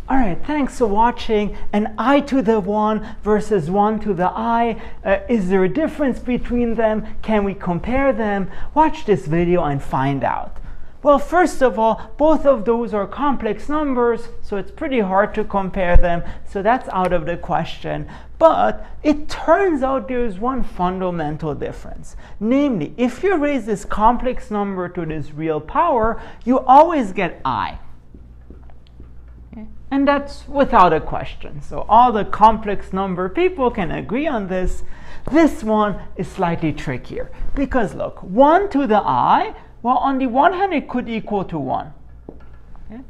Alright, thanks for watching. An I to the 1 versus 1 to the I. Is there a difference between them? Can we compare them? Watch this video and find out. Well, first of all, both of those are complex numbers, so it's pretty hard to compare them, so that's out of the question. But it turns out there's one fundamental difference. Namely, if you raise this complex number to this real power, you always get I. And that's without a question. So all the complex number people can agree on this. This one is slightly trickier. Because look, 1 to the I, well, on the one hand, it could equal to 1. Okay?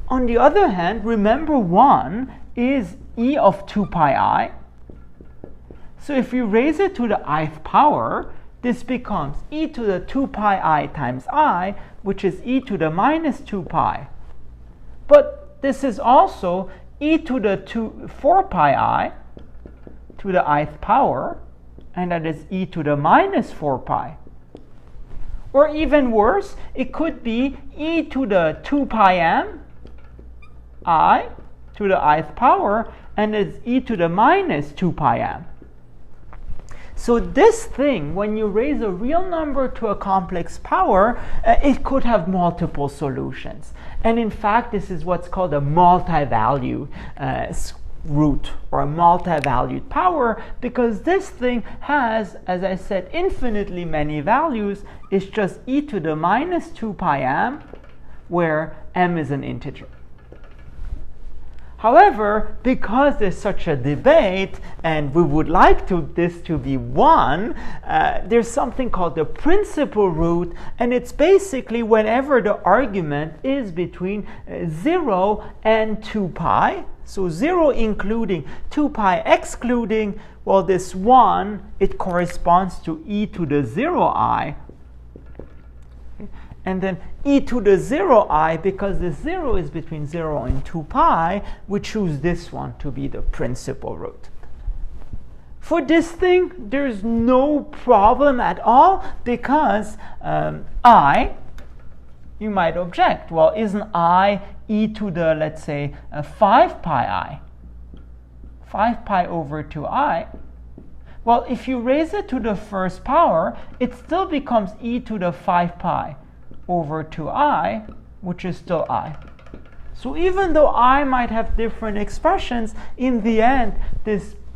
On the other hand, remember 1 is e of 2 pi I. So if you raise it to the ith power, this becomes e to the 2 pi I times I, which is e to the minus 2 pi. But this is also e to the 4 pi I to the ith power, and that is e to the minus 4 pi. Or even worse, it could be e to the 2 pi m I to the ith power, and it's e to the minus 2 pi m. So this thing, when you raise a real number to a complex power, it could have multiple solutions. And in fact, this is what's called a multi-value root or a multi-valued power, because this thing has, as I said, infinitely many values. It's just e to the minus 2 pi m, where m is an integer. However, because there's such a debate, and we would like this to be 1, there's something called the principal root, and it's basically whenever the argument is between 0 and 2 pi, so 0 including 2 pi excluding, well, this 1, it corresponds to e to the 0i, and then e to the 0i, because the 0 is between 0 and 2 pi, we choose this one to be the principal root. For this thing, there's no problem at all, because I, you might object, well, isn't I e to the, let's say, 5 pi I? 5 pi over 2i. Well, if you raise it to the first power, it still becomes e to the 5 pi over 2i, which is still I. So even though I might have different expressions, in the end,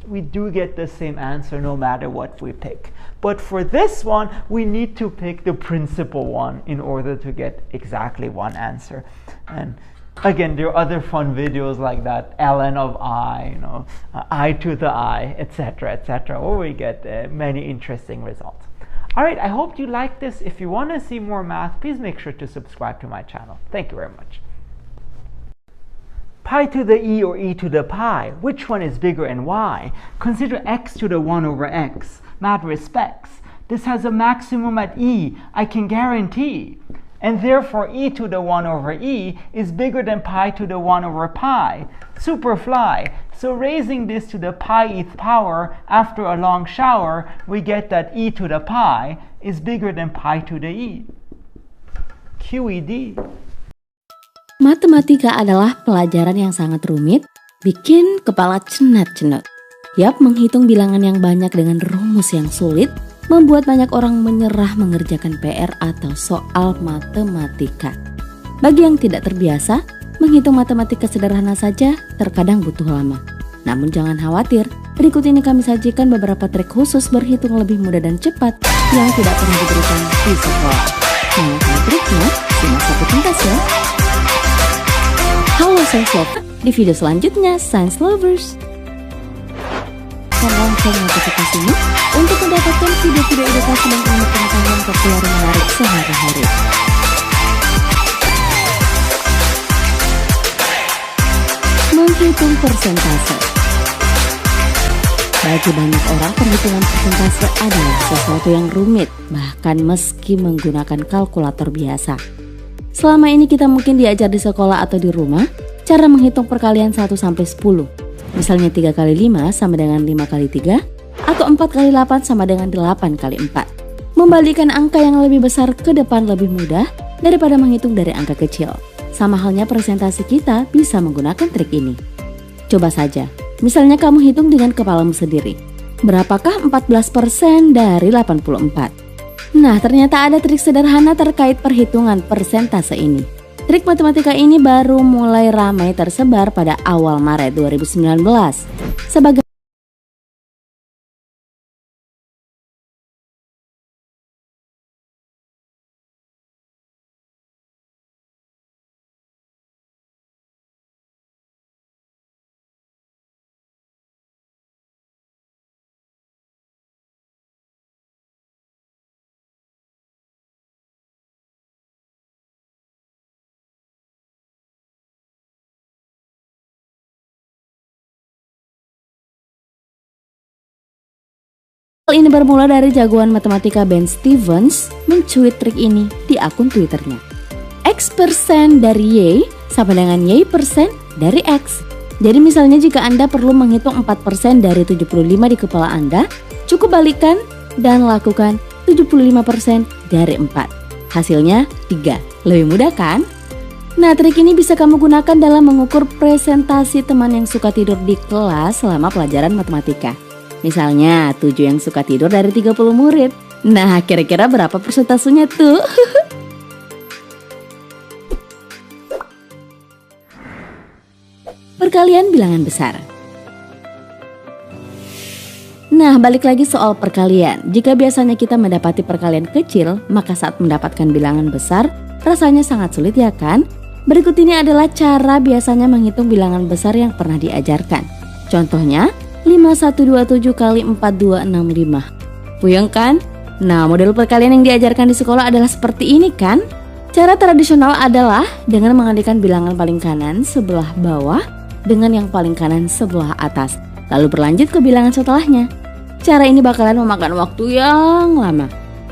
we do get the same answer no matter what we pick. But for this one, we need to pick the principal one in order to get exactly one answer. And again, there are other fun videos like that, ln of I, I to the I, etc., where we get many interesting results. Alright, I hope you like this. If you want to see more math, please make sure to subscribe to my channel. Thank you very much. Pi to the e or e to the pi, which one is bigger and why? Consider x to the 1 over x, mad respects. This has a maximum at e, I can guarantee. And therefore e to the 1 over e is bigger than pi to the 1 over pi. Superfly. So raising this to the pi-th power after a long shower, we get that e to the pi is bigger than pi to the e. QED. Matematika adalah pelajaran yang sangat rumit, bikin kepala cenat-cenut. Yap, menghitung bilangan yang banyak dengan rumus yang sulit membuat banyak orang menyerah mengerjakan PR atau soal matematika. Bagi yang tidak terbiasa, menghitung matematika sederhana saja terkadang butuh lama. Namun jangan khawatir, berikut ini kami sajikan beberapa trik khusus berhitung lebih mudah dan cepat yang tidak pernah diberikan di sekolah. Mau tahu triknya? Simak satu tuntas ya. Halo Science Lover, di video selanjutnya Science Lovers. Lonceng notifikasimu untuk mendapatkan video-video edukasi dan ilmu pengetahuan populer menarik sehari-hari. Menghitung persentase. Bagi banyak orang, perhitungan persentase adalah sesuatu yang rumit, bahkan meski menggunakan kalkulator biasa. Selama ini kita mungkin diajar di sekolah atau di rumah cara menghitung perkalian 1 sampai 10. Misalnya 3 kali 5 sama dengan 5 kali 3, atau 4 kali 8 sama dengan 8 kali 4. Membalikan angka yang lebih besar ke depan lebih mudah daripada menghitung dari angka kecil. Sama halnya presentasi kita bisa menggunakan trik ini. Coba saja, misalnya kamu hitung dengan kepalamu sendiri. Berapakah 14% dari 84? Nah, ternyata ada trik sederhana terkait perhitungan persentase ini. Trik matematika ini baru mulai ramai tersebar pada awal Maret 2019. Sebagai hal ini bermula dari jagoan matematika Ben Stevens mencuit trik ini di akun Twitternya. X% dari Y sama dengan Y% dari X. Jadi misalnya jika Anda perlu menghitung 4% dari 75 di kepala Anda, cukup balikan dan lakukan 75% dari 4. Hasilnya 3. Lebih mudah kan? Nah, trik ini bisa kamu gunakan dalam mengukur presentasi teman yang suka tidur di kelas selama pelajaran matematika. Misalnya 7 yang suka tidur dari 30 murid. Nah, kira-kira berapa persentasenya tuh? Perkalian bilangan besar. Nah, balik lagi soal perkalian. Jika biasanya kita mendapati perkalian kecil, maka saat mendapatkan bilangan besar, rasanya sangat sulit ya kan? Berikut ini adalah cara biasanya menghitung bilangan besar yang pernah diajarkan. Contohnya, 5127 kali 4265. Puyeng kan? Nah, model perkalian yang diajarkan di sekolah adalah seperti ini kan? Cara tradisional adalah dengan mengalihkan bilangan paling kanan sebelah bawah dengan yang paling kanan sebelah atas, lalu berlanjut ke bilangan setelahnya. Cara ini bakalan memakan waktu yang lama.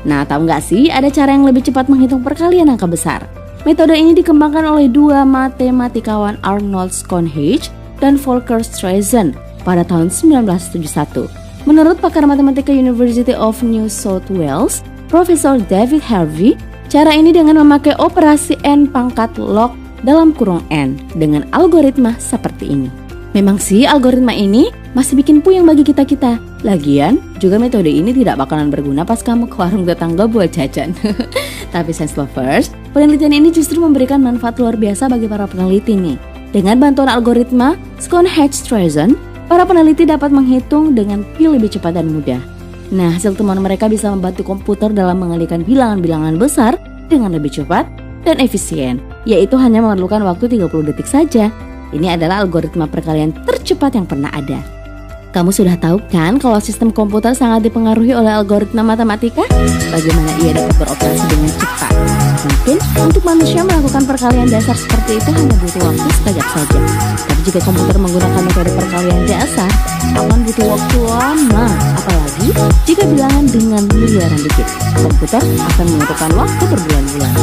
Nah, tahu nggak sih ada cara yang lebih cepat menghitung perkalian angka besar? Metode ini dikembangkan oleh dua matematikawan Arnold Schonhage dan Volker Streisand pada tahun 1971. Menurut pakar matematika University of New South Wales, Profesor David Harvey, cara ini dengan memakai operasi n pangkat log dalam kurung n dengan algoritma seperti ini. Memang sih algoritma ini masih bikin puyeng bagi kita-kita. Lagian juga metode ini tidak bakalan berguna pas kamu ke warung tetangga buat jajan. Tapi sense lovers, penelitian ini justru memberikan manfaat luar biasa bagi para peneliti nih. Dengan bantuan algoritma Schonhage-Streisand, para peneliti dapat menghitung dengan lebih cepat dan mudah. Nah, hasil temuan mereka bisa membantu komputer dalam mengalihkan bilangan-bilangan besar dengan lebih cepat dan efisien, yaitu hanya memerlukan waktu 30 detik saja. Ini adalah algoritma perkalian tercepat yang pernah ada. Kamu sudah tahu kan kalau sistem komputer sangat dipengaruhi oleh algoritma matematika? Bagaimana ia dapat beroperasi dengan cepat? Mungkin untuk manusia melakukan perkalian dasar seperti itu hanya butuh waktu sekejap saja. Tapi jika komputer menggunakan metode perkalian dasar, akan butuh waktu lama. Apalagi jika bilangan dengan miliaran digit, komputer akan membutuhkan waktu berbulan-bulan.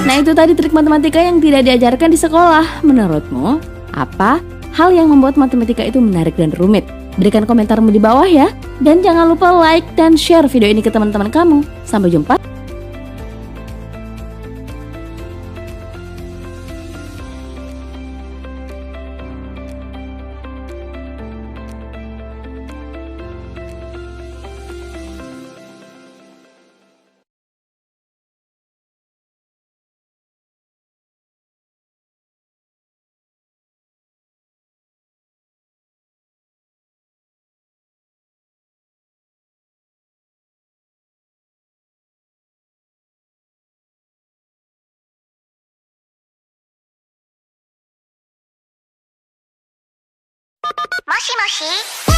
Nah, itu tadi trik matematika yang tidak diajarkan di sekolah. Menurutmu, apa hal yang membuat matematika itu menarik dan rumit? Berikan komentarmu di bawah ya. Dan jangan lupa like dan share video ini ke teman-teman kamu. Sampai jumpa. Moshi moshi.